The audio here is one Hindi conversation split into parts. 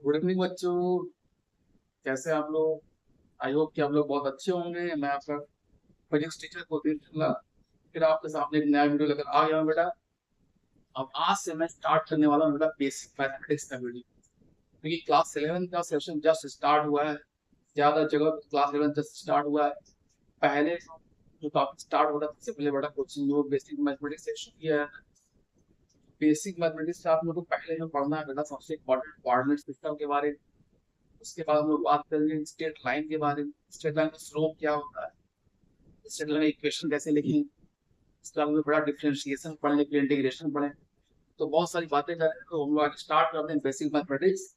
गुड इवनिंग बच्चों। कैसे आप लोग? आई होप कि आप लोग बहुत अच्छे होंगे। मैं आपका फिजिक्स टीचर कुलदीप शुक्ला फिर आपके सामने एक नया वीडियो लेकर आ गया हूँ बेटा। अब आज से मैं स्टार्ट करने वाला हूँ बेटा बेसिक मैथमेटिक्स का वीडियो, क्योंकि क्लास 11 का सेशन जस्ट स्टार्ट हुआ है। ज्यादा जगह क्लास 11 जस्ट स्टार्ट हुआ है। पहले जो टॉपिक स्टार्ट हो रहा था, सबसे पहले बेटा कोचिंग जो बेसिक मैथमेटिक्स सेशन किया है। बेसिक मैथमेटिक्स से आप लोग को पहले जो पढ़ना है बेटा, सबसे इम्पोर्टेंट कोऑर्डिनेट सिस्टम के बारे में। उसके बाद हम लोग बात करेंगे स्ट्रेट लाइन के बारे में, स्ट्रेट लाइन का स्लोप क्या होता है, स्ट्रेट लाइन इक्वेशन कैसे लिखें। इसके बाद हम लोग बड़ा डिफरेंशिएशन पढ़ेंगे, फिर इंटीग्रेशन पढ़ें। तो बहुत सारी बातें करें, तो हम लोग आज स्टार्ट करते हैं बेसिक मैथमेटिक्स।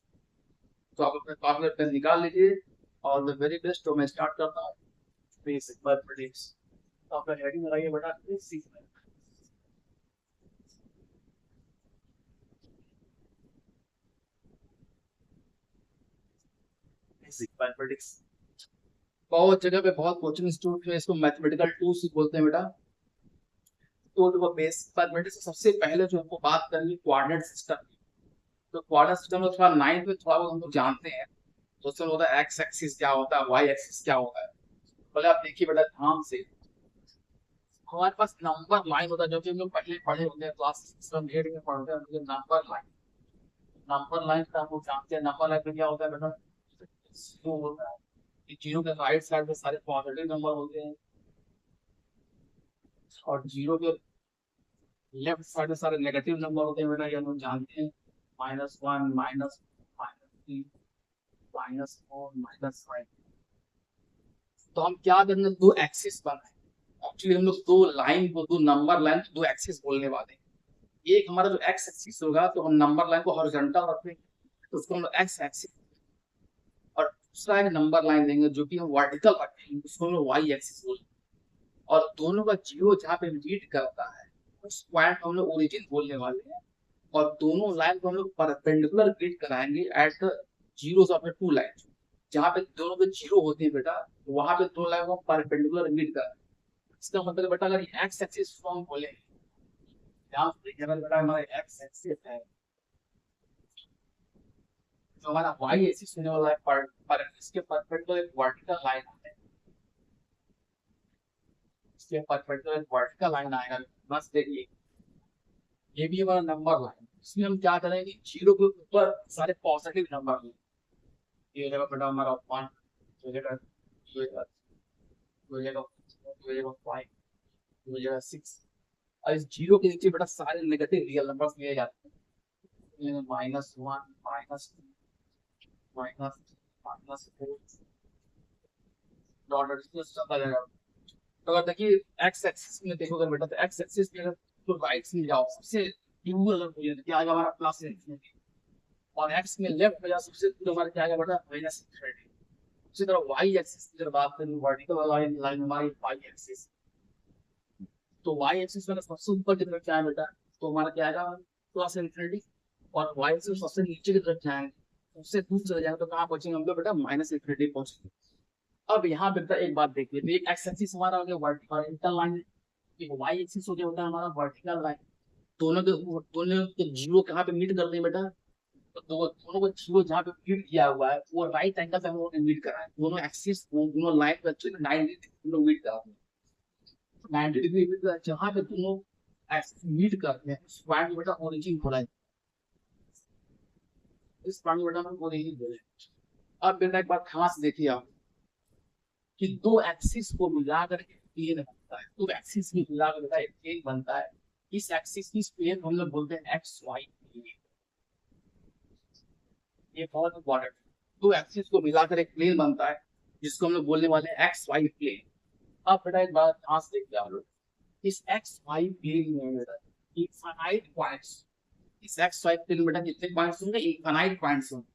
तो आप अपने कॉपी पेन निकाल लीजिए और द वेरी बेस्ट। तो मैं स्टार्ट करता हूँ बेसिक मैथमेटिक्स। तो आपका हेडिंग लगाइए बेटा बेसिक मैथमेटिक्स। बहुत जगह पे बहुत कोचिंग इंस्टीट्यूट में इसको मैथमेटिकल टूल्स ही बोलते हैं बेटा। तो देखो बेसिक मैथमेटिक्स सबसे पहले जो हमको बात करनी कोऑर्डिनेट सिस्टम। तो कोऑर्डिनेट सिस्टम में थोड़ा नाइन्थ में थोड़ा बहुत हम लोग जानते हैं। तो उसमें होता है एक्स एक्सिस क्या होता है, वाई एक्सिस क्या होता है। पहले आप देखिए बेटा ध्यान से। हमारे पास नंबर लाइन होता है, जो कि हम लोग पहले पढ़े होते हैं क्लास 8 में पढ़ते हैं नंबर लाइन। नंबर लाइन का हम लोग जानते हैं, नंबर लाइन में क्या होता है बेटा, जीरो होता है। जीरो के राइट साइड में सारे पॉजिटिव नंबर होते हैं और जीरो के लेफ्ट साइड में सारे नेगेटिव नंबर होते हैं बेटा, ये हम लोग जानते हैं। -1, -3, -4, -5। तो हम क्या करेंगे, दो एक्सिस बनाए। एक्चुअली हम लोग दो लाइन को, दो नंबर लाइन दो एक्सिस बोलने वाले हैं। एक हमारा जो एक्स एक्सिस होगा, तो हम नंबर लाइन को हॉरिजॉन्टल रखेंगे, तो उसको हम लोग एक्स एक्सिस। और दूसरा एक नंबर लाइन लेंगे जो कि हम वर्टिकल रखेंगे, उसको हम लोग वाई एक्सिस बोलेंगे। और दोनों का जीरो जहाँ पे मीट करता है, उस पॉइंट को हम लोग ओरिजिन बोलने वाले हैं। और दोनों लाइन को हम लोग परपेंडिकुलर ग्रिड कराएंगे at the zeros of the two line. जहाँ पे दोनों के जीरो होते हैं बेटा, वहां पे दो लाइन को परपेंडिकुलर ग्रिड कराएंगे। इसका मतलब बेटा, अगर एक्स एक्सिस फॉर्म बोले, ध्यान से देखिए, अगर बेटा हमारा एक्स एक्सिस है, जो हमारा वाई एक्सिस होने वाला है पर इसके परपेंडिकुलर एक वर्टिकल लाइन है। इसके परपेंडिकुलर एक वर्टिकल लाइन आएगा। बस देखिए, ये भी हमारा नंबर लाइन। इसमें हम क्या करेंगे, जीरो के ऊपर सारे पॉजिटिव नंबर लेंगे। ये जगह बेटा हमारा 1, ये जगह 2, ये जगह 2, ये जगह 5, ये जगह 6। और इस जीरो के नीचे बेटा सारे नेगेटिव रियल नंबर्स लिए जाते हैं। -1, -2, -4 डॉट चलता जाएगा। तो अगर देखिए एक्स एक्सिस में देखोगे बेटा, तो एक्स एक्सिस में अगर तो राइट में जाओ, सबसे ड्यू अगर बोलिए तो क्या आएगा हमारा प्लस इंफिनिटी। और एक्स में लेफ्ट में जाओ, सबसे तो हमारा क्या आएगा बेटा -30। उसी तरह वाई एक्सिस की अगर बात करें, वर्टिकल लाइन लाइन हमारी वाई एक्सिस। तो वाई एक्सिस में सबसे ऊपर की तरफ क्या है बेटा, तो हमारा क्या आएगा प्लस इंफिनिटी। और वाई एक्सिस सबसे नीचे की तरफ जाएंगे, उससे दूर चले जाएंगे, तो कहाँ पहुंचेंगे हम लोग बेटा, -इंफिनिटी पहुंचेंगे। अब यहाँ पे बेटा एक बात देखिए, तो एक एक्स एक्सिस हमारा हो गया वर्टिकल लाइन, एक वाई एक्सिस हो गया होता है हमारा वर्टिकल लाइन। दोनों के जीरो कहाँ पे मीट करते हैं बेटा, तो दोनों को जीरो जहाँ पे मीट किया हुआ है, वो राइट एंगल पे हम लोगों ने मीट करा है। दोनों एक्सिस, दोनों लाइन पे एक्चुअली 90 डिग्री हम लोग मीट कराते हैं। 90 डिग्री मीट कर जहाँ पे दोनों एक्सिस मीट करते हैं, उस पॉइंट बेटा ओरिजिन बोला है। इस पॉइंट बेटा हम ओरिजिन बोले। अब बेटा एक बात खास देखिए आप, कि दो एक्सिस को मिलाकर एक प्लेन बनता है। दो एक्सिस भी मिलाकर बेटा एक प्लेन बनता है। इस एक्सिस की प्लेन हम लोग बोलते हैं एक्स वाई प्लेन। ये बहुत इंपॉर्टेंट है। दो एक्सिस को मिलाकर एक प्लेन बनता है, जिसको हम लोग बोलने वाले हैं एक्स वाई प्लेन। अब बेटा एक बात ध्यान से देखिए आप लोग, इस एक्स वाई प्लेन में बेटा इनफाइनाइट पॉइंट्स। इस एक्स वाई प्लेन में बेटा कितने पॉइंट्स होंगे, इनफाइनाइट पॉइंट्स होंगे।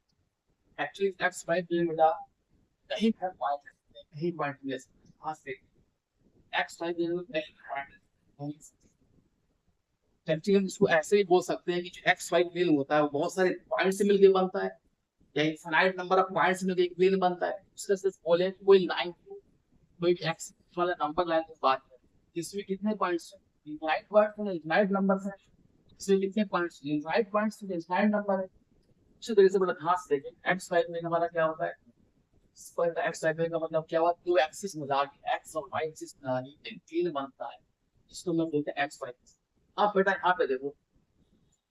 एक्चुअली एक्स वाई प्लेन बेटा कहीं पर पॉइंट है, कहीं पॉइंट ले सकते हैं। हाँ से एक्स वाई प्लेन में कहीं पॉइंट है। एक्चुअली हम इसको ऐसे भी बोल सकते हैं कि जो एक्स वाई प्लेन होता है, वो बहुत सारे पॉइंट से मिलकर बनता है, या इनफाइनाइट नंबर ऑफ पॉइंट्स में एक प्लेन बनता है। उसका सिर्फ बोले कोई लाइन, कोई एक्स वाला नंबर लाइन की बात है, जिसमें कितने पॉइंट्स हैं, इनफाइनाइट पॉइंट्स हैं, इनफाइनाइट नंबर है। इसमें कितने पॉइंट्स हैं, इनफाइनाइट पॉइंट्स हैं, इनफाइनाइट नंबर है। अच्छी तरीके से बड़ा ध्यान से देखें। एक्स वाई प्लेन हमारा क्या होता है, पर एक्स वाई प्लेन का मतलब क्या हुआ, दो एक्सिस मिला के एक्स और वाई एक्सिस मिला के एक प्लेन बनता है, जिसको हम बोलते हैं एक्स वाई। अब बेटा यहाँ पे देखो,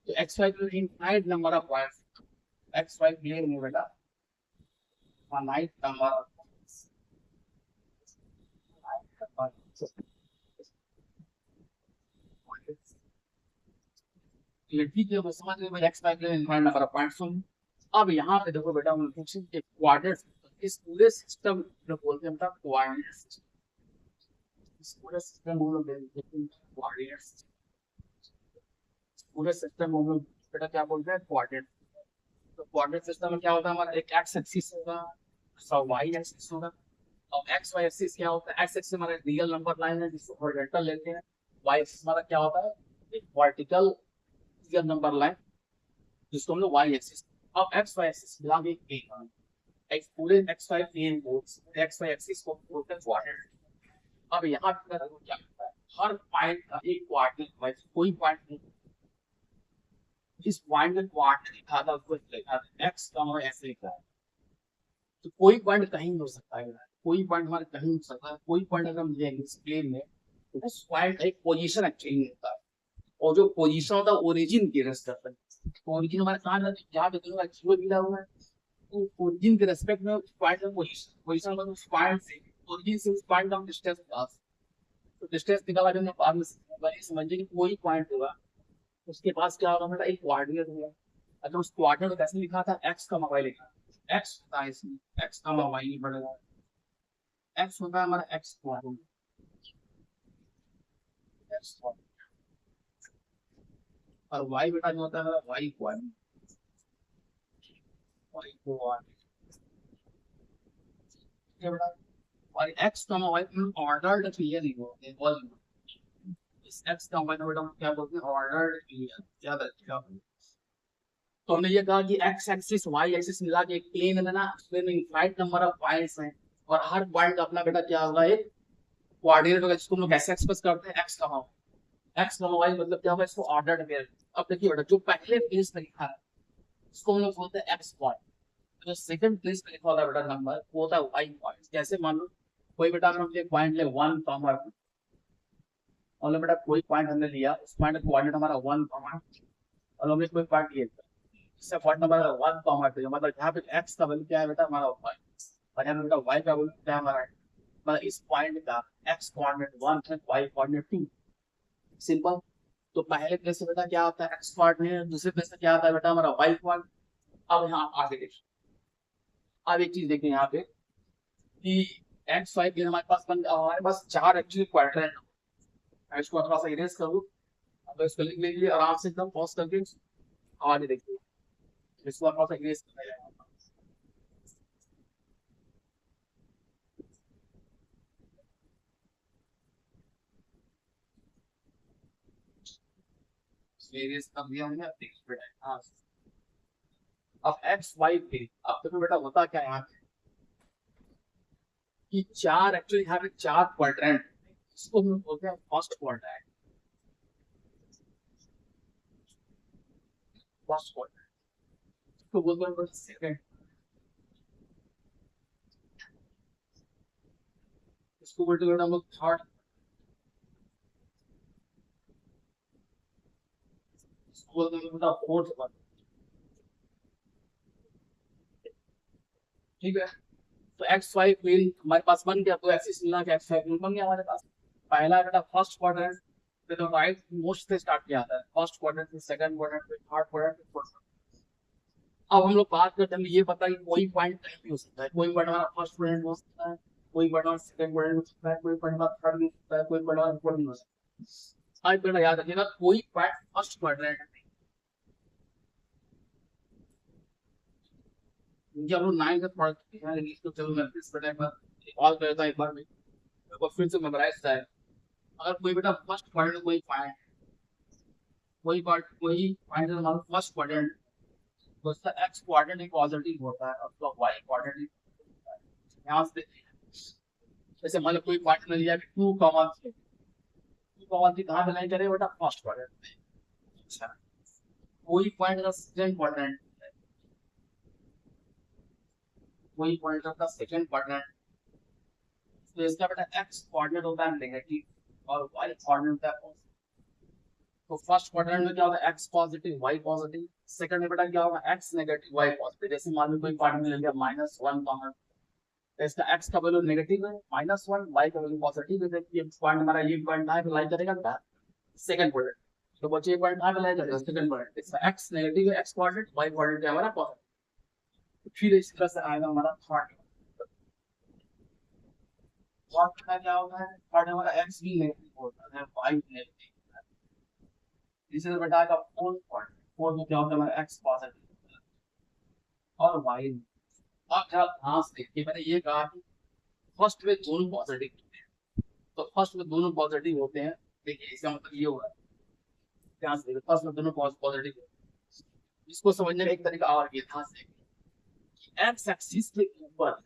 तो x y plane infinite number of points, x y plane में बेटा फाइनाइट नंबर ऑफ ठीक है, बस समझ गए x y plane infinite number of points. अब यहाँ पे देखो बेटा, हम फंक्शन के कोऑर्डिनेट्स, इस पूरे सिस्टम जो बोलते हैं मतलब कोऑर्डिनेट्स, इस पूरे सिस्टम को हम लोग देखते हैं कोऑर्डिनेट्स, पूरे सिस्टम को हम लोग बेटा क्या बोलते हैं, कोऑर्डिनेट। तो कोऑर्डिनेट सिस्टम में क्या होता है, हमारा एक एक्स एक्सिस होगा, दूसरा वाई एक्सिस होगा। अब एक्स वाई एक्सिस क्या होता है, एक्स एक्सिस हमारा रियल नंबर लाइन है जिसको हॉरिजॉन्टल लेते हैं, वाई एक्सिस हमारा क्या होता है, एक वर्टिकल रियल नंबर लाइन जिसको हम लोग वाई एक्सिस। अब एक्स वाई एक्सिस मिला के एक पूरे एक्स वाई प्लेन को, एक्स वाई एक्सिस को बोलते हैं कोऑर्डिनेट। अब यहाँ पे क्या होता है, हर पॉइंट का एक कोऑर्डिनेट है, कोई पॉइंट नहीं, इस पॉइंट का कोऑर्डिनेट लिखा था, उसको लिखा था एक्स का ऐसे लिखा है। तो कोई पॉइंट कहीं हो सकता है, कोई पॉइंट हमारे कहीं हो सकता है, कोई पॉइंट अगर हम लेंगे इस प्लेन में, तो उस पॉइंट का एक पोजीशन एक्चुअली होता है, और जो पोजीशन होता है ओरिजिन की रेस्ट करता है। तो ओरिजिन हमारे कहाँ जाता है, जहाँ पे दोनों का जीरो दिया हुआ है, तो ओरिजिन के रेस्पेक्ट में उस पॉइंट का पोजीशन मतलब उस पॉइंट से, ओरिजिन से उस पॉइंट का हम डिस्टेंस निकाल, तो डिस्टेंस निकाला जो बाद में समझिए कि कोई पॉइंट होगा, उसके पास क्या होगा बेटा, एक कोऑर्डिनेट होगा। अगर उस कोऑर्डिनेट को कैसे लिखा था, एक्स का वाई लिखा, एक्स होता है इसमें, एक्स का वाई नहीं पड़ेगा, एक्स होता है हमारा एक्स कोऑर्डिनेट, एक्स और वाई बेटा जो होता है हमारा वाई कोऑर्डिनेट, वाई कोऑर्डिनेट बेटा। और एक्स का वाई ऑर्डर्ड क्लियर नहीं होते बोल, इस एक्स का वाई बेटा क्या बोलते हैं, ऑर्डर्ड क्लियर, याद रखिएगा। तो हमने ये कहा कि एक्स एक्सिस वाई एक्सिस मिला के एक प्लेन है ना, उसमें इनफाइनाइट नंबर ऑफ पॉइंट्स हैं, और हर पॉइंट का अपना बेटा क्या होगा, एक कोऑर्डिनेट होगा, जिसको हम लोग कैसे एक्सप्रेस करते हैं, एक्स का एक्स वाई मतलब क्या होगा, इसको ऑर्डर्ड पेयर। अब देखिए बेटा, जो पहले प्लेस पे लिखा है उसको हम लोग बोलते हैं एक्स पॉइंट, जो सेकंड प्लेस पे लिखा होता है बेटा नंबर, वो होता है वाई पॉइंट। जैसे मान लो कोई बेटा हमने पॉइंट ले 1 कॉमा, और बेटा कोई पॉइंट हमने लिया, उस पॉइंट का कोऑर्डिनेट हमारा 1 कॉमा, और हमने कोई पॉइंट लिया, इससे पॉइंट नंबर 1 कॉमा 2, मतलब यहाँ पे एक्स का वैल्यू क्या है बेटा हमारा 1, और यहाँ पे बेटा वाई का वैल्यू क्या है हमारा, मतलब इस पॉइंट का एक्स कोऑर्डिनेट 1 है, वाई कोऑर्डिनेट 2, सिंपल। तो पहले प्लेस से बेटा क्या होता है, एक्स कोऑर्डिनेट, दूसरे प्लेस से क्या आता है बेटा हमारा वाई कोऑर्डिनेट। अब यहाँ आगे देखिए, अब एक चीज देखिए यहाँ पे कि एक्स वाई प्लेन हमारे पास हमारे पास चार एक्चुअली क्वाड्रेंट, इसको थोड़ा सा इरेज कर लूं, तो इसको लिख लीजिए आराम से एकदम पॉज करके, आगे देखिए इसको थोड़ा सा इरेज कर लिया, इरेज कर दिया हमने। अब देखिए बेटा, हाँ, अब एक्स वाई प्लेन, अब देखो बेटा होता क्या है यहाँ पे कि चार एक्चुअली यहाँ पे चार क्वाड्रेंट, इसको हम बोलते हैं फर्स्ट क्वाड्रेंट, फर्स्ट क्वाड्रेंट, इसको बोलते हैं सेकंड, इसको बोलते हैं हम लोग थर्ड, इसको बोलते हैं बेटा फोर्थ क्वाड्रेंट, ठीक है। तो एक्स वाई प्लेन हमारे पास बन गया, तो एक्सिस मिला के एक्स वाई प्लेन बन गया हमारे पास। पहला बेटा फर्स्ट क्वाड्रेंट, तो राइट मोस्ट से स्टार्ट किया था, फर्स्ट क्वाड्रेंट, फिर सेकंड क्वाड्रेंट, फिर थर्ड क्वाड्रेंट, फिर फोर्थ। अब हम लोग बात करते हैं, ये पता है कि कोई पॉइंट कहीं भी हो सकता है, कोई पॉइंट हमारा फर्स्ट क्वाड्रेंट हो सकता है, कोई पॉइंट हमारा सेकंड क्वाड्रेंट हो सकता है, कोई पॉइंट हमारा थर्ड हो सकता है, कोई पॉइंट हमारा फोर्थ हो सकता है। आज बेटा याद रखिएगा, कोई पॉइंट फर्स्ट क्वाड्रेंट है, क्योंकि हम लोग 9 का पढ़ चुके हैं, इंग्लिश तो चलो मैं इस बेटा एक बार कॉल करता एक बार में, तो फिर से मेमोराइज है। अगर कोई बेटा फर्स्ट क्वाड्रेंट कोई पॉइंट, कोई पॉइंट हमारा फर्स्ट क्वाड्रेंट, तो उसका एक्स क्वाड्रेंट एक पॉजिटिव होता है, और उसका वाई क्वाड्रेंट यहाँ से जैसे मान लो कोई पॉइंट ने लिया 2,3, 2,3 कहाँ पे लाइन करें बेटा, फर्स्ट क्वाड्रेंट में। अच्छा, कोई पॉइंट का सेकंड क्वाड्रेंट, कोई पॉइंट का सेकंड क्वाड्रेंट, तो इसका बेटा एक्स कोऑर्डिनेट होता है नेगेटिव और वाई कोऑर्डिनेट होता है पॉजिटिव। तो फर्स्ट क्वाड्रेंट में क्या होगा, x positive y positive. Second में बेटा क्या होगा, एक्स नेगेटिव वाई पॉजिटिव। जैसे मान लो कोई क्वाड्रेंट ले लिया -1 कॉमन, तो इसका एक्स का वैल्यू नेगेटिव है, -1, वाई का वैल्यू पॉजिटिव है। देखिए पॉइंट हमारा ये पॉइंट है, लाई करेगा बेटा सेकंड क्वाड्रेंट, तो बच्चे ये पॉइंट है लाई करेगा सेकंड क्वाड्रेंट। इसका एक्स नेगेटिव है, एक्स कोऑर्डिनेट, वाई कोऑर्डिनेट हमारा पॉजिटिव। फिर इस तरह से आएगा हमारा थर्ड। थर्ड में क्या होगा, थर्ड हमारा एक्स भी नेगेटिव होता है, वाई नेगेटिव। तीसरे बेटा का फोर्थ पॉइंट, फोर्थ में क्या होता है हमारा एक्स पॉजिटिव और वाई। अब जरा ध्यान से देखिए, मैंने ये कहा कि फर्स्ट में दोनों पॉजिटिव होते हैं, तो फर्स्ट में दोनों पॉजिटिव होते हैं। देखिए इसका मतलब ये होगा, ध्यान से देखिए, फर्स्ट में दोनों पॉजिटिव होते हैं। इसको समझने का एक तरीका और ये ध्यान से देखिए, एक्स एक्सिस के ऊपर,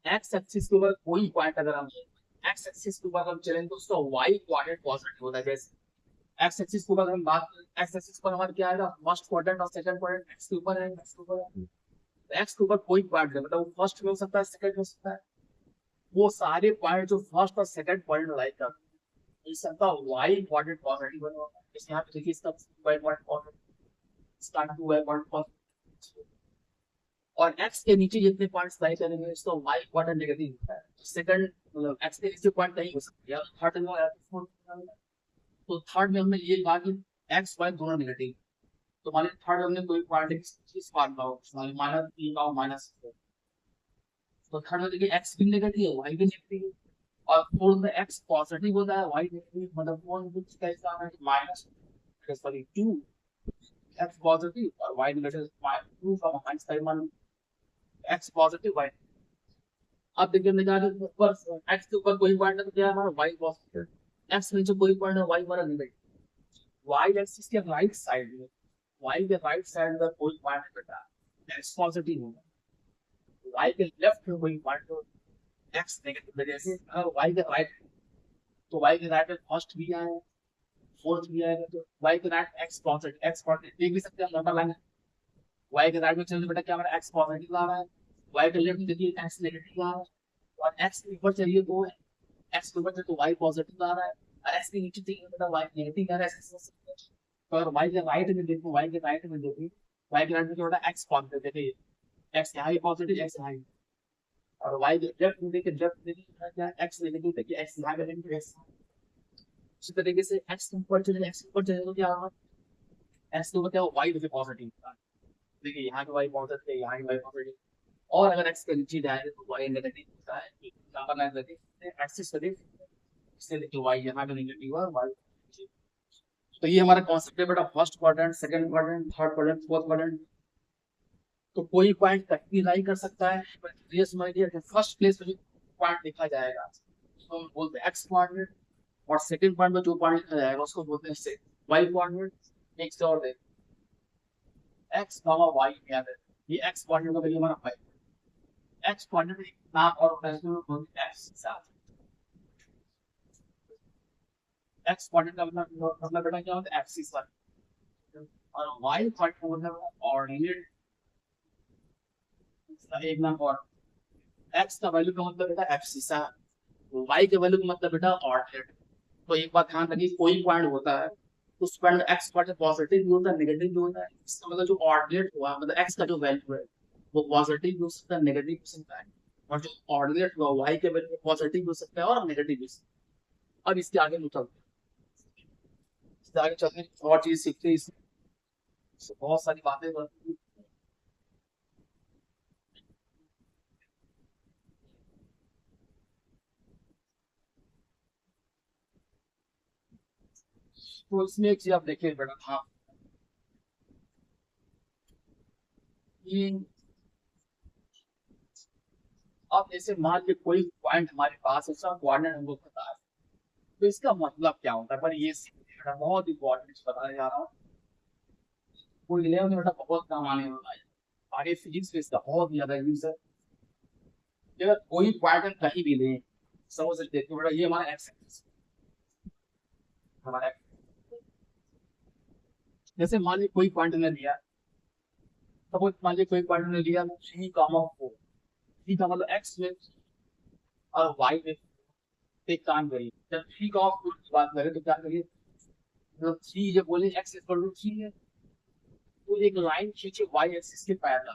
एक्स एक्सिस के ऊपर कोई पॉइंट अगर हम एक्स एक्सिस के ऊपर हम चलें तो उसका वाई कोऑर्डिनेट पॉजिटिव होता है। जैसे एक्स एक्सिस के ऊपर हम बात करें, एक्स एक्सिस पर हमारा क्या आएगा, फर्स्ट क्वाड्रेंट और सेकंड क्वाड्रेंट एक्स के ऊपर है, एक्स के ऊपर है। एक्स के ऊपर कोई पॉइंट है, मतलब वो फर्स्ट में हो सकता है, सेकंड में हो सकता है। वो सारे पॉइंट जो फर्स्ट और सेकंड पॉइंट लाइक कर, इस सबका वाई कोऑर्डिनेट पॉजिटिव होगा। इस यहां पे देखिए इसका y coordinate positive, start to y coordinate positive, और एक्स के नीचे जितने पॉइंट्स लाई करेंगे इसका वाई कोऑर्डिनेट नेगेटिव होता है। सेकंड मतलब एक्स के नीचे पॉइंट नहीं हो सकता, या थर्ड में या फोर्थ में। तो थर्ड में हमने ये कहा कि एक्स वाई दोनों नेगेटिव, तो मान लीजिए थर्ड हमने कोई क्वाड्रेटिक चीज मानना हो, -3 का -4, तो थर्ड में देखिए एक्स भी नेगेटिव है, वाई भी नेगेटिव है। और फोर्थ में एक्स पॉजिटिव होता है, वाई नेगेटिव, मतलब फोर्थ में कैसा है माइनस, सॉरी 2 एक्स पॉजिटिव और वाई नेगेटिव, 2 का -5 मान एक्स पॉजिटिव वाई। अब देखिए निकाल ऊपर, एक्स के ऊपर कोई पॉइंट है तो क्या है हमारा वाई पॉजिटिव, एक्स के नीचे कोई पॉइंट है वाई हमारा नेगेटिव। वाई एक्सिस के राइट साइड में, वाई के राइट साइड में कोई पॉइंट है बेटा एक्स पॉजिटिव होगा, वाई के लेफ्ट में कोई पॉइंट हो एक्स नेगेटिव। जैसे अगर वाई के राइट, तो वाई के राइट में फर्स्ट भी आए, फोर्थ भी आएगा, तो वाई के right x positive, x positive देख भी सकते हैं नंबर लाइन। वाई के राइट में चलिए बेटा क्या हमारा एक्स पॉजिटिव आ रहा है, वाई के लेफ्ट में देखिए एक्स नेगेटिव आ रहा है, और एक्स के ऊपर चलिए तो एक्स के ऊपर चलिए तो वाई पॉजिटिव आ रहा है, और एक्स के नीचे देखिए बेटा वाई नेगेटिव आ रहा है। तो अगर वाई के राइट में देखो, वाई के राइट में देखिए, वाई के राइट में थोड़ा एक्स पॉजिटिव देखिए, एक्स यहाँ भी पॉजिटिव, एक्स यहाँ भी, और वाई के लेफ्ट में देखिए, लेफ्ट में देखिए क्या एक्स नेगेटिव देखिए, एक्स यहाँ पे नेगेटिव, एक्स इसी तरीके से एक्स के ऊपर चले, एक्स के ऊपर चले तो क्या होगा, एक्स के ऊपर क्या होगा वाई देखिए पॉजिटिव, देखिए यहाँ पे वाई पॉजिटिव है, यहाँ भी वाई पॉजिटिव। और अगर एक्स के नीचे जाए तो वाई नेगेटिव होता है, यहाँ पर नेगेटिव एक्सिस पे देख, इससे देखिए वाई यहाँ पे नेगेटिव है, वाई। तो ये हमारा कॉन्सेप्ट है बेटा, first quadrant, second quadrant, third quadrant, fourth quadrant. तो कोई पॉइंट कहीं भी लाई कर सकता है, पर ये समझिए कि फर्स्ट प्लेस पे जो पॉइंट लिखा जाएगा तो हम बोलते हैं एक्स क्वाड्रेंट, और सेकंड पॉइंट में जो पॉइंट लिखा जाएगा उसको बोलते हैं से वाई क्वाड्रेंट। एक से और देख, एक्स कॉमा वाई याद है, ये एक्स क्वाड्रेंट का वैल्यू हमारा वाई, एक्स क्वाड्रेंट में नाम और वैल्यू में बोलते हैं एक्स साथ, एक्स क्वाड्रेंट का मतलब बेटा क्या होता है एक्सिस पर, और वाई क्वाड्रेंट का मतलब ऑर्डिनेट एक नाम, और एक्स का वैल्यू का मतलब बेटा एक्सिस है, वाई के वैल्यू का मतलब बेटा ऑर्डिनेट। तो एक बात ध्यान रखिए, कोई पॉइंट होता है उस पॉइंट एक्स पॉइंट पॉजिटिव भी होता है, नेगेटिव भी होता है। इसका मतलब जो ऑर्डिनेट हुआ, मतलब एक्स का जो वैल्यू है वो पॉजिटिव भी हो सकता है, नेगेटिव भी हो सकता है, और जो ऑर्डिनेट हुआ वाई के वैल्यू पॉजिटिव भी हो सकता है और नेगेटिव भी हो सकता है। अब इसके आगे चलते हैं, इसके आगे चलते हैं और चीज सीखते हैं, इससे बहुत सारी बातें बनती हैं। तो इसमें एक चीज आप देखिए बेटा, हाँ ये, अब जैसे मान लीजिए कोई पॉइंट हमारे पास है, उसका कोऑर्डिनेट हमको पता है, तो इसका मतलब क्या होता है, पर ये बेटा बहुत इंपॉर्टेंट बताने जा रहा हूँ, कोई इलेवन में बेटा बहुत काम आने वाला है, आगे फिजिक्स में इसका बहुत ज्यादा यूज है। अगर कोई पॉइंट हम कहीं भी लें, समझ सकते हैं बेटा ये हमारा एक्स एक्सिस, हमारा जैसे मान लीजिए कोई पॉइंट ने लिया, सपोज मान लीजिए कोई पॉइंट ने लिया 3,4, थ्री का मतलब एक्स में और वाई में एक काम करिए। जब थ्री का ऑफ की बात करें तो क्या करिए, मतलब थ्री जब बोले एक्स इक्वल टू थ्री है तो एक लाइन खींचे वाई एक्सिस के पैरेलल।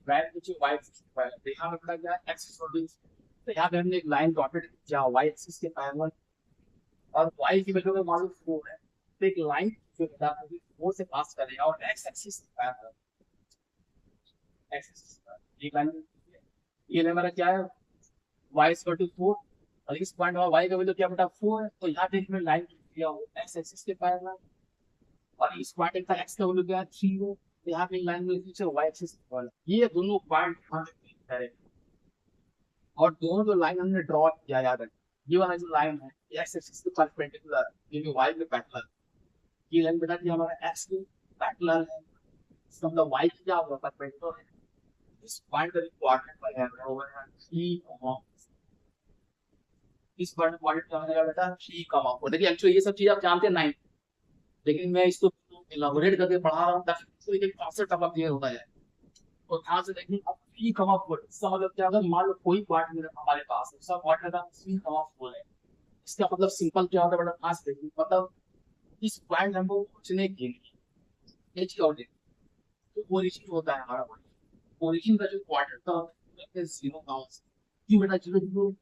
लाइन खींचे वाई एक्सिस के पैरेलल, तो यहाँ पे पता क्या एक्स इक्वल टू, तो यहाँ पे हमने एक लाइन डॉटेड किया वाई एक्सिस के पैरेलल और वाई की वैल्यू में मान लो 4 है, तो एक लाइन जो बता रही 4 से पास करेगा और एक्स एक्सिस के पैरेलल, एक्स एक्सिस एक लाइन, ये हमारा क्या है y इक्वल टू 4 और इस पॉइंट और y का वैल्यू क्या बेटा 4 है, तो यहाँ पे इसमें लाइन दिया हो x एक्सिस के पैरेलल और इस पॉइंट का x का वैल्यू क्या है 3 है, तो यहाँ पे लाइन में नीचे y एक्सिस के पैरेलल, ये दोनों पॉइंट ध्यान रखिए। और दोनों जो लाइन हमने ड्रॉ किया याद है, ये वाला जो लाइन है x एक्सिस के परपेंडिकुलर ये जो y के पैरेलल, ये लाइन बेटा ये हमारा x के पैरेलल है, इसका मतलब y की क्या होगा परपेंडिकुलर है, इस पॉइंट का कोऑर्डिनेट पर है ओवर है 3, इस पॉइंट कोऑर्डिनेट क्या होगा बेटा 3,4। देखिए एक्चुअली ये सब चीज आप जानते हैं 9, लेकिन मैं इसको इलाबोरेट करके पढ़ा रहा हूँ ताकि इसको एक कॉन्सेप्ट आपका क्लियर होता जाए। तो ध्यान से देखिए अब 3,4 इसका मतलब क्या होगा, मान लो कोई पॉइंट मेरे हमारे पास है, उसका कोऑर्डिनेट 3,4 है, इसका मतलब सिंपल क्या होता है बेटा, खास देखिए मतलब इस पॉइंट हमको खोजने के लिए एच कोऑर्डिनेट तो ओरिजिन होता है हमारा पॉइंट, ओरिजिन का जो कोऑर्डिनेट था है 0 का, क्यों बेटा 0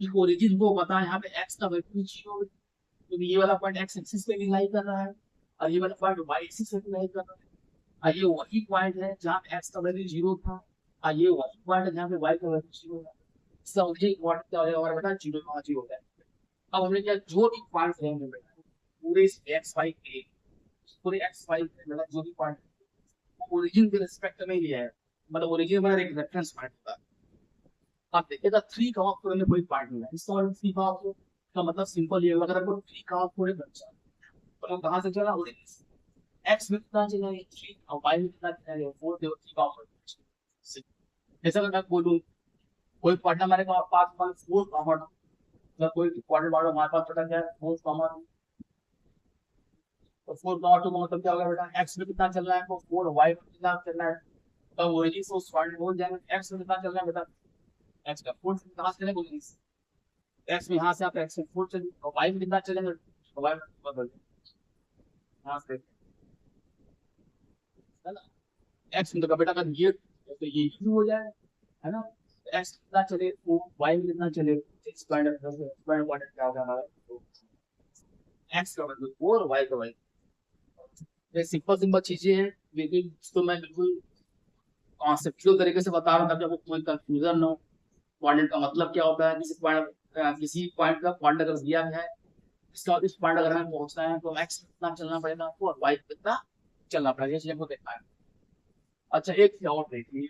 0, ओरिजिन को पता है यहाँ पे x का वैल्यू 0, तो ये वाला पॉइंट x एक्सिस पे भी लाई कर रहा है और ये वाला पॉइंट y एक्सिस पे भी लाई कर रहा है, और ये वही पॉइंट है जहाँ पे x का वैल्यू 0 था और ये वही पॉइंट है जहाँ पे y का वैल्यू 0 था, इसका ओरिजिन पॉइंट क्या हो जाएगा हमारा बेटा 0,0 हो जाएगा। अब हमने क्या जो भी पॉइंट रहेंगे बेटा पूरे इस x y के पूरे x y के बेटा जो भी पॉइंट ओरिजिन के रिस्पेक्ट में लिया है, मतलब ओरिजिन हमारा एक रेफरेंस पॉइंट होता है। आप देखिएगा 3,4 में कोई पार्ट नहीं है, इसका मतलब 3,4 का मतलब सिंपल ये होगा, अगर आपको 3,4 बच्चा तो कहाँ से चला x में कितना चला 3 और y में कितना चला 4, देखो 3,4। जैसे अगर मैं बोलूँ कोई पॉइंट हमारे पास 4 कॉमन, मतलब कोई पॉइंट वाला हमारे पास पता क्या है 4 कॉमन, तो 4,2 का मतलब क्या होगा बेटा x में कितना चल रहा है 4, y में कितना चल रहा है, तो ओरिजिन से उस पॉइंट बोल जाएंगे x में कितना चल रहा है बेटा, x का 4 से कहाँ से चलेगा ओरिजिन, एक्स में यहाँ से आप एक्स में 4 चलिए और वाई में कितना चलेंगे, वाई में बदल यहाँ से है ना, एक्स में तो बेटा का ये तो ये शुरू हो जाए है ना, एक्स कितना चले वो वाई में कितना चले, स्क्वायर क्वाड्रेंट क्या होगा हमारा, एक्स का मतलब 4 और वाई का वाई, ये सिंपल सिंपल चीजें हैं, लेकिन इसको मैं बिल्कुल कॉन्सेप्चुअल तरीके से बता रहा हूँ ताकि आपको कोई कंफ्यूजन ना हो। क्वाड्रेंट का मतलब क्या होता है, किसी पॉइंट का क्वाड्रेंट अगर दिया गया है, इसका इस पॉइंट अगर हमें पहुंचना है तो एक्स कितना चलना पड़ेगा आपको और वाई कितना चलना पड़ेगा, इसलिए हमको देखना है। अच्छा एक चीज और देखिए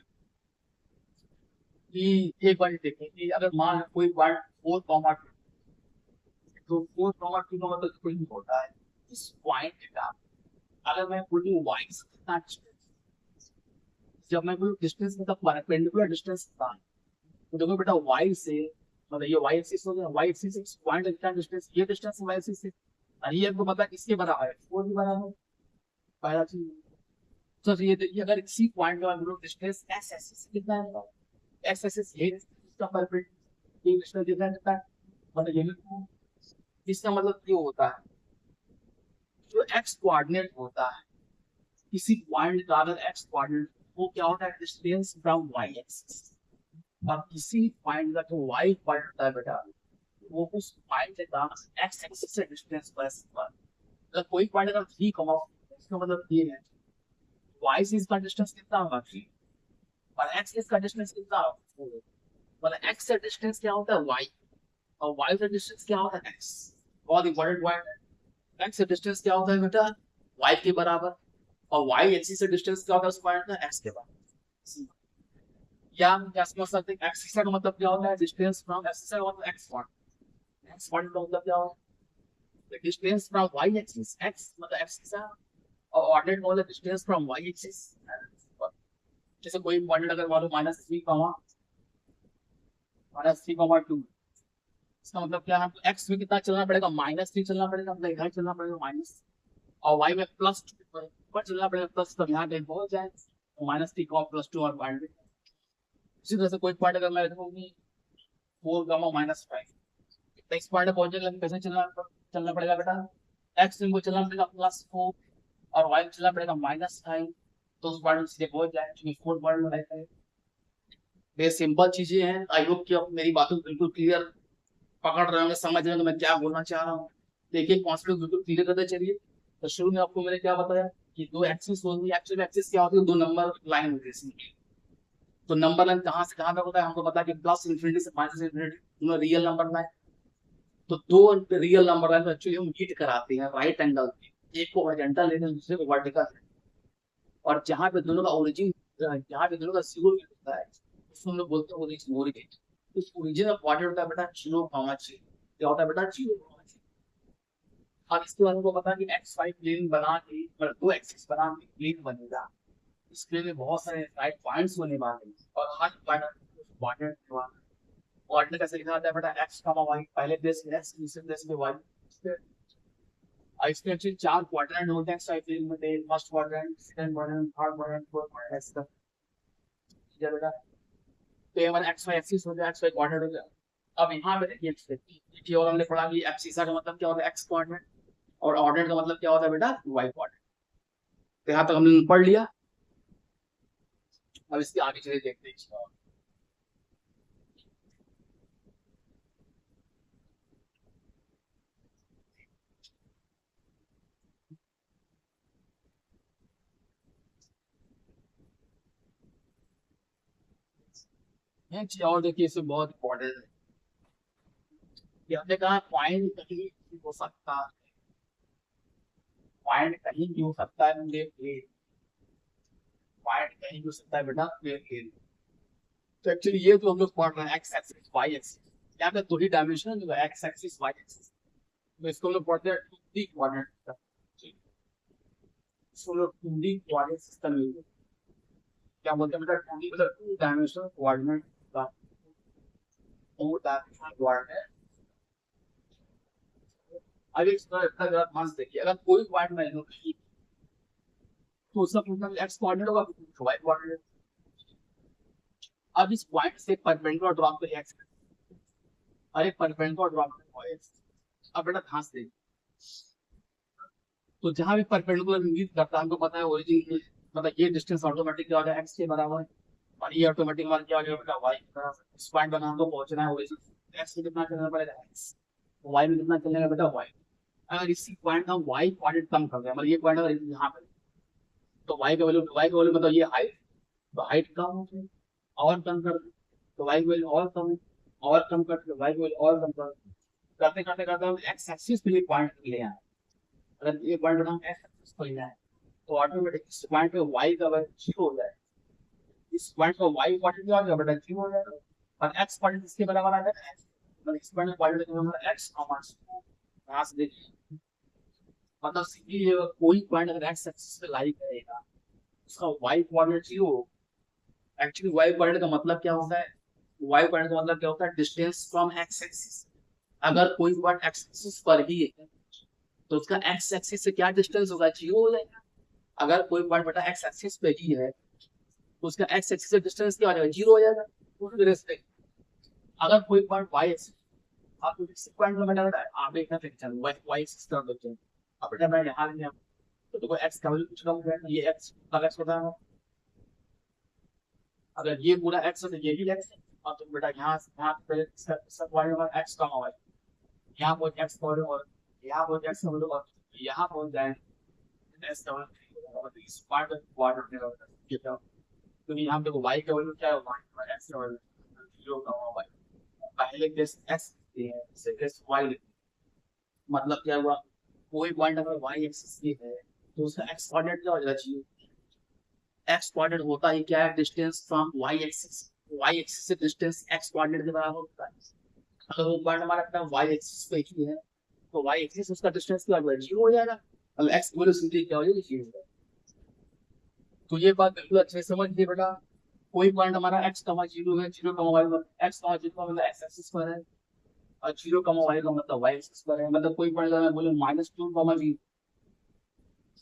कि एक बार देखिए कि अगर मान लो कोई पॉइंट 4,2 तो 4,2 का मतलब कोई नहीं होता है, इस पॉइंट का अगर मैं बोलूँ वाई से कितना डिस्टेंस, जब मैं बोलूँ डिस्टेंस मतलब परपेंडिकुलर डिस्टेंस कितना, तो देखो बेटा वाई से मतलब ये वाई एक्सिस हो गया, वाई एक्सिस से पॉइंट कितना डिस्टेंस, ये डिस्टेंस वाई एक्सिस से, और ये आपको पता है किसके बराबर है 4 के बराबर, पहला चीज। तो ये देखिए अगर इसी पॉइंट का हम लोग डिस्टेंस एस एक्सिस कितना है, एस एक्सिस ये इसका परपेंडिकुलर डिस्टेंस कितना है, मतलब ये इसका मतलब ये होता है जो एक्स कोऑर्डिनेट होता है किसी पॉइंट का, अगर एक्स कोऑर्डिनेट वो क्या होता है डिस्टेंस फ्रॉम वाई एक्सिस, और किसी पॉइंट का जो वाई पॉइंट होता है बेटा वो उस पॉइंट का एक्स एक्सिस से डिस्टेंस प्लस 1, अगर कोई पॉइंट अगर 3, इसका मतलब ये है वाई से इसका डिस्टेंस कितना होगा 3 और एक्स इसका डिस्टेंस कितना होगा 4, मतलब एक्स से डिस्टेंस क्या होता है वाई और वाई से डिस्टेंस क्या होता है एक्स, बहुत इंपॉर्टेंट पॉइंट है, एक्स से डिस्टेंस क्या होता है बेटा वाई के बराबर और वाई एक्सिस से डिस्टेंस क्या होता है उस पॉइंट का एक्स के बराबर, या हम क्या समझ सकते हैं एक्सिस का मतलब क्या होता है डिस्टेंस फ्रॉम एक्सिस का मतलब एक्स पॉइंट, एक्स पॉइंट का मतलब क्या होता है distance from y axis, x मतलब एक्स के साथ और ऑर्डिनेट का मतलब डिस्टेंस फ्रॉम वाई एक्सिस, जैसे कोई पॉइंट अगर मान लो -3,2, इसका मतलब क्या है एक्स में कितना चलना पड़ेगा -3 चलना पड़ेगा, मतलब इधर चलना पड़ेगा माइनस, और वाई में +2 ऊपर चलना पड़ेगा प्लस, तब यहाँ कहीं पहुंच जाए -3, और पॉइंट। इसी तरह से कोई पॉइंट अगर मैं देखूँ कि 4, -5, तो इस पॉइंट पहुंचने के लिए कैसे चलना पड़ेगा बेटा, एक्स को चलना पड़ेगा +4 और वाई चलना पड़ेगा -5, तो उस पॉइंट सीधे पहुंच जाए, क्योंकि 4 पॉइंट में रहता है। ये सिंपल चीजें हैं। आई होप कि आप मेरी बातों को बिल्कुल क्लियर पकड़ रहे होंगे, समझ रहे होंगे मैं क्या बोलना चाह रहा हूँ। देखिए कॉन्सेप्ट बिल्कुल क्लियर करते चलिए। तो शुरू में आपको मैंने क्या बताया कि दो एक्सिस होगी, एक्चुअल एक्सिस क्या होती है, दो नंबर लाइन होती है। तो नंबर लाइन कहाँ से कहाँ तक होता है, हमको पता है कि +∞ से -∞ दोनों रियल नंबर लाइन। तो दो रियल नंबर लाइन एक्चुअली हम मीट कराते हैं राइट एंगल, एक को हॉरिजॉन्टल लेते हैं, दूसरे को वर्टिकल। और जहाँ पे दोनों का ओरिजिन, जहाँ पे दोनों का जीरो होता है, उसको हम लोग बोलते हैं ओरिजिन। उस ओरिजिन का क्वाड्रेंट होता है बेटा 0,0। क्या होता है बेटा 0,0। अब इसके बाद हमको पता है कि XY प्लेन बना के, मतलब दो एक्सिस बना के प्लेन बनेगा। इस प्लेन में बहुत सारे राइट पॉइंट्स होने वाले हैं, और हर पॉइंट क्वाड्रेंट कोऑर्डिनेट कैसे लिखा जाता है बेटा, x, y, पहले प्लेस में x, दूसरे प्लेस में y। इसके एक्चुअली 4 क्वाड्रेंट होते हैं XY प्लेन में, first quadrant, second quadrant, third quadrant, fourth quadrant, ऐसे तक। ठीक है बेटा, तो ये हमारा XY एक्सिस हो गया, XY क्वाड्रेंट हो गया। अब यहाँ पे देखिए, ये और हमने पढ़ा कि एब्सिसा का मतलब क्या होता है, x क्वाड्रेंट, और ऑर्डिनेट का मतलब क्या होता है बेटा, y क्वाड्रेंट। तो यहाँ तक हमने पढ़ लिया। अब इसके आगे चलिए देखते हैं। चीज और देखिए, इससे बहुत इंपॉर्टेंट है कि हमने कहा पॉइंट कहीं भी हो सकता है, पॉइंट कहीं भी हो सकता है, मुझे पॉइंट कहीं भी हो सकता है बेटा प्लेन। तो एक्चुअली ये तो हम लोग पढ़ रहे हैं एक्स एक्सिस वाई एक्सिस, यहाँ पे दो ही डायमेंशन है, एक्स एक्सिस वाई एक्सिस। तो इसको हम लोग पढ़ते हैं 2D कोऑर्डिनेट, इसको हम लोग 2D कोऑर्डिनेट सिस्टम में क्या बोलते हैं बेटा, 2D मतलब 2 डायमेंशनल कोऑर्डिनेट का, 2 डायमेंशनल कोऑर्डिनेट। अब इस तरह अगर ध्यान से देखिए, अगर कोई पॉइंट मैं लूं तो उसका मतलब एक्स कोऑर्डिनेट होगा, वाई कोऑर्डिनेट। अब इस पॉइंट से परपेंडिकुलर ड्रॉप करिए एक्स, और एक परपेंडिकुलर ड्रॉप करिए। अब बेटा ध्यान से देखिए, तो जहां भी परपेंडिकुलर इंगित करता है, हमको पता है ओरिजिन, मतलब ये डिस्टेंस ऑटोमेटिक क्या हो जाएगा, एक्स के बराबर है, और ये ऑटोमेटिक मान क्या हो जाएगा बेटा, वाई। इस पॉइंट पर हमको पहुंचना है ओरिजिन, एक्स में कितना चलना पड़ेगा एक्स, वाई में कितना चलेगा बेटा वाई। अगर इसी पॉइंट का वाई कोऑर्डिनेट कम कर दिया, मतलब ये पॉइंट अगर यहाँ पे, तो वाई का वैल्यू मतलब ये हाइट, तो हाइट कम हो गई, और कम कर दे तो वाई की वैल्यू और कम है, और कम कर दे वाई की वैल्यू और कम कर दे। करते करते करते हम एक्स एक्सिस पे पॉइंट ले आए। अगर ये पॉइंट हम एक्स एक्सिस पर ले आए, तो ऑटोमेटिक इस पॉइंट पे वाई का वैल्यू 0 हो जाएगा, इस पॉइंट पर वाई कोऑर्डिनेट क्या हो जाएगा बेटा 0 हो जाएगा, और एक्स कोऑर्डिनेट इसके बराबर आ जाएगा, मतलब इस पॉइंट पे कोऑर्डिनेट हमारा एक्स कॉमा 0। यहाँ से देखिए, मतलब सीधी कोई पॉइंट अगर एक्स एक्सिस पे लाई करेगा, उसका y coordinate 0। Actually y coordinate का मतलब क्या होता है, वाई कोऑर्डिनेट का मतलब क्या होता है, डिस्टेंस फ्रॉम एक्स एक्सिस। अगर कोई पॉइंट एक्स एक्सिस पर ही है, तो उसका एक्स एक्सिस से क्या डिस्टेंस होगा, 0 हो जाएगा। अगर कोई पॉइंट बेटा एक्स एक्सिस पे ही है, तो उसका एक्स एक्सिस से डिस्टेंस क्या हो जाएगा, 0 हो जाएगा उसी रिस्पेक्ट। अगर कोई पॉइंट वाई एक्सिस, आप इस पॉइंट में बेटा आप एक ना चलो वाई एक्सिस कर देते हैं, अब बेटा मैं यहाँ लेंगे, तो देखो एक्स का वैल्यू कुछ कम हो जाएगा, ये एक्स का एक्स होता है, अगर ये पूरा एक्स है तो ये भी एक्स है, और तो बेटा यहाँ पे सब पॉइंट में एक्स कम होगा, यहाँ पहुंच एक्स पॉइंट, और यहाँ पहुंच एक्स पॉइंट, और यहाँ पहुंच जाए एक्स का इस पार्ट क्वाड्रेंट में होगा। तो यहाँ पे y का वैल्यू क्या है, y x का वैल्यू 0 का y, पहले केस x है, सेकंड केस y, मतलब क्या हुआ, कोई पॉइंट अगर y एक्सिस पे है, तो उसका x कोऑर्डिनेट क्या हो जाएगा, 0। x कोऑर्डिनेट होता है क्या है, distance from y axis, y axis से डिस्टेंस x कोऑर्डिनेट के बराबर होता है। अगर वो पॉइंट हमारा अपना y एक्सिस पे ही है, तो y एक्सिस उसका डिस्टेंस क्या हो जाएगा, 0 हो जाएगा, और x की वैल्यू सीधी क्या हो जाएगी, 0 हो जाएगा। तो ये बात बिल्कुल अच्छे से समझ लीजिए बेटा, कोई पॉइंट हमारा x, 0 है, 0, y, x, 0 का मतलब x एक्सिस पर है, और 0, y का मतलब y एक्सिस पर है। मतलब कोई पॉइंट अगर मैं बोलूं -2, 0,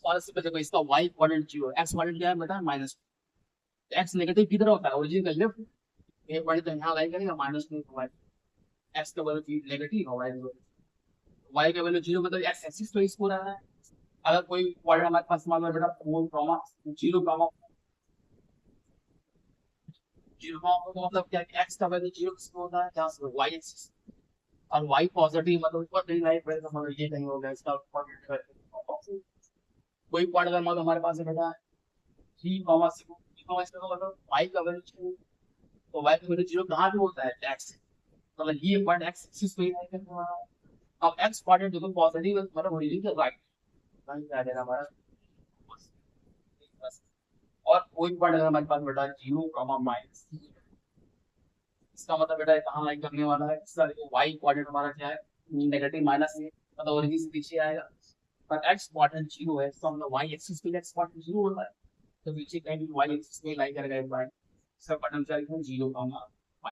और इससे देखो इसका y कोऑर्डिनेट 0 x कोऑर्डिनेट क्या है बेटा माइनस, x नेगेटिव किधर होता है ओरिजिन का लेफ्ट, ये पॉइंट तो यहाँ लाई करेगा माइनस में y, x का वैल्यू नेगेटिव और y का वैल्यू 0 मतलब x एक्सिस पे इसको रहा है। अगर कोई पॉइंट हमारे पास मान लो बेटा 4 कॉमा 0 कॉमा 0 कॉमा मतलब क्या है x का वैल्यू 0 किसको होता है जहाँ से y एक्सिस और y पॉजिटिव मतलब ऊपर कहीं लाई पड़ेगा मतलब ये कहीं होगा इसका कोऑर्डिनेट। कोई पॉइंट अगर मान लो हमारे पास है बेटा 3 कॉमा 6 कॉमा इसका मतलब y का वैल्यू तो y का वैल्यू 0 कहाँ पे होता है x, मतलब ये पॉइंट x एक्सिस पे है करना। अब x कोऑर्डिनेट देखो पॉजिटिव मतलब ओरिजिन के राइट वहीं पे आ जाएगा हमारा बस। और कोई पॉइंट अगर हमारे पास बेटा 0 कॉमा माइनस, इसका मतलब बेटा कहाँ लाइन करने वाला है, इसका देखो y कोऑर्डिनेट हमारा क्या है नेगेटिव माइनस है मतलब ओरिजिन से पीछे आएगा, पर x कोऑर्डिनेट 0 है तो हम y एक्सिस पे x कोऑर्डिनेट 0 होता है तो पीछे कहीं भी y एक्सिस पे लाइन करेगा एक पॉइंट, इसका पोटेंशियल 0 कॉमा